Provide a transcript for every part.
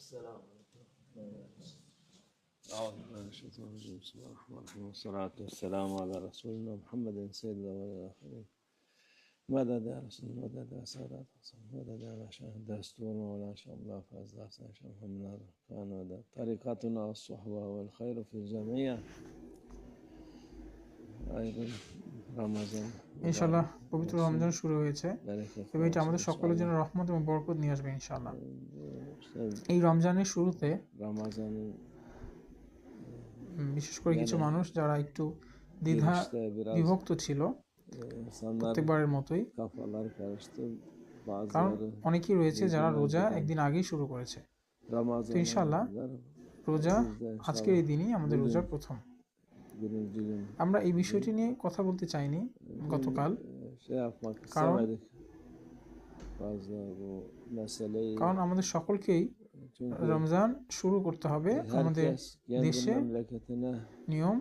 السلام عليكم. أعوذ بالله من الشيطان الرجيم. بسم الله الرحمن الرحيم والصلاة والسلام على رسولنا محمد سيد الأولين والآخرين. مدد يا رسول مدد يا سادات حسن مدد يا باشا دستور مولانا شاء الله فاز داسان شاء محمد كان مدد طريقتنا الصحبة والخير في الجميع. أيضا رمضان ইনশাআল্লাহ পবিত্র রমজান শুরু হয়েছে এবং এটা আমাদের সকলের জন্য রহমত এবং বরকত নিয়ে আসবে ইনশাআল্লাহ। এই রমজানের শুরুতে বিশেষ করে কিছু মানুষ যারা একটু দ্বিধা বিভক্ত ছিল প্রত্যেকবারের মতোই, কারণ অনেকেই রয়েছে যারা রোজা একদিন আগেই শুরু করেছে। তো ইনশাআল্লাহ রোজা আজকের এই দিনই আমাদের রোজার প্রথম। আমরা এই বিষয়টি নিয়ে কথা বলতে চাইনি গতকাল, কারণ আমাদের সকলকেই রমজান শুরু করতে হবে আমাদের দেশে নিয়ম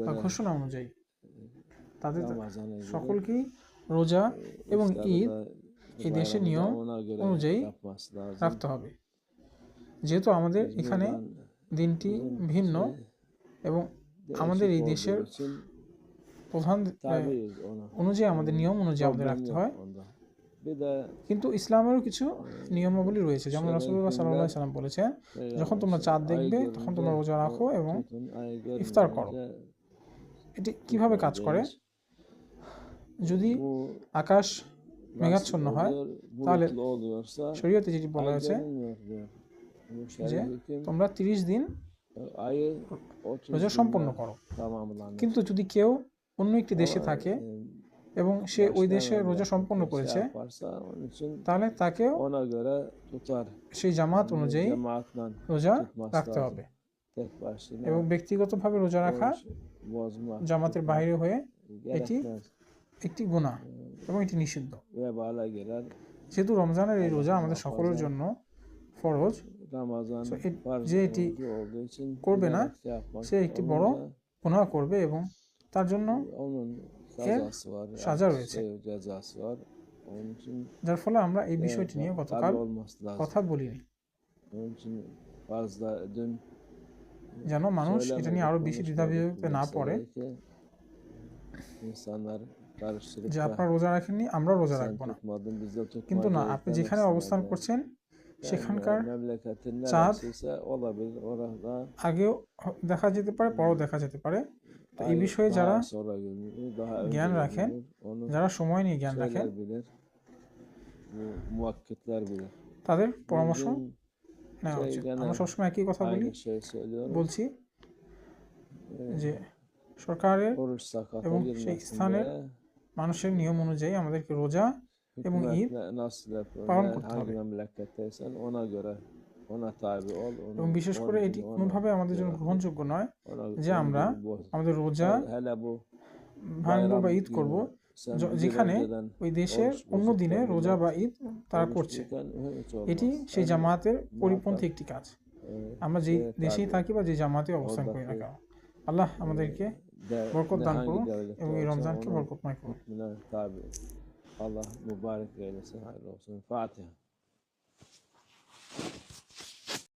বা ঘোষণা অনুযায়ী। তাদের সকলকেই রোজা এবং ঈদ এই দেশের নিয়ম অনুযায়ী রাখতে হবে। যেহেতু আমাদের এখানে দিনটি ভিন্ন এবং আমাদের এই দেশের প্রধান অনুযায়ী আমাদের নিয়ম অনুযায়ী আমাদের রাখতে হয়, কিন্তু ইসলামেরও কিছু নিয়মাবলী রয়েছে। যেমন রাসূলুল্লাহ সাল্লাল্লাহু আলাইহি ওয়াসাল্লাম বলেছেন, যখন তোমরা চাঁদ দেখবে তখন তোমরা রোজা রাখো এবং ইফতার করো। এটি কিভাবে কাজ করে? যদি আকাশ মেঘাচ্ছন্ন হয় তাহলে শরীয়তে যেটি বলা হয়েছে যে তোমরা 30 দিন রোজা সম্পন্ন করো। কিন্তু যদি কেউ অন্য একটি দেশে থাকে এবং সে ওই দেশে রোজা সম্পন্ন করেছে, তাহলে তাকেও সেই জামাত অনুযায়ী রোজা রাখতে হবে। এবং ব্যক্তিগতভাবে রোজা রাখা জামাতের বাইরে হয়ে এটি একটি গুনাহ এবং এটি নিষিদ্ধ। যেহেতু রমজানের এই রোজা আমাদের সকলের জন্য ফরজ, যে এটি করবে না সে একটি বড় গুনাহ করবে এবং তার জন্য এর সাজা রয়েছে। যার ফলে আমরা এই বিষয়টি নিয়ে গতকাল কথা বলিনি, যেন মানুষ এটা নিয়ে আরো বেশি দ্বিধাবিভক্তে না পড়ে যে আপনারা রোজা রাখেননি, আমরা রোজা রাখবো না। কিন্তু না, আপনি যেখানে অবস্থান করছেন সেখানকার চাঁদ আগেও দেখা যেতে পারে, পরেও দেখা যেতে পারে। তো এই বিষয়ে যারা জ্ঞান রাখেন, যারা সময় নিয়ে জ্ঞান রাখেন, তাদের পরামর্শ নেওয়া উচিত। আমরা সবসময় একই কথা বলছি যে সরকারের এবং সেই স্থানের মানুষের নিয়ম অনুযায়ী আমাদেরকে রোজা এবং ঈদ পালন করতে হবে। এবং বিশেষ করে এটি কোনোভাবে আমাদের জন্য গ্রহণযোগ্য নয় যে আমরা আমাদের রোজা ভাঙবো বা ঈদ করব যেখানে ওই দেশের অন্য দিনে রোজা বা ঈদ তারা করছে। এটি সেই জামাতের পরিপন্থী একটি কাজ। আমরা যে দেশেই থাকি বা যে জামাতে অবস্থান করি না কেন, আল্লাহ আমাদেরকে বরকত দান করুন এবং এই রমজানকে বরকতময় করুন। আল্লাহ মুবারক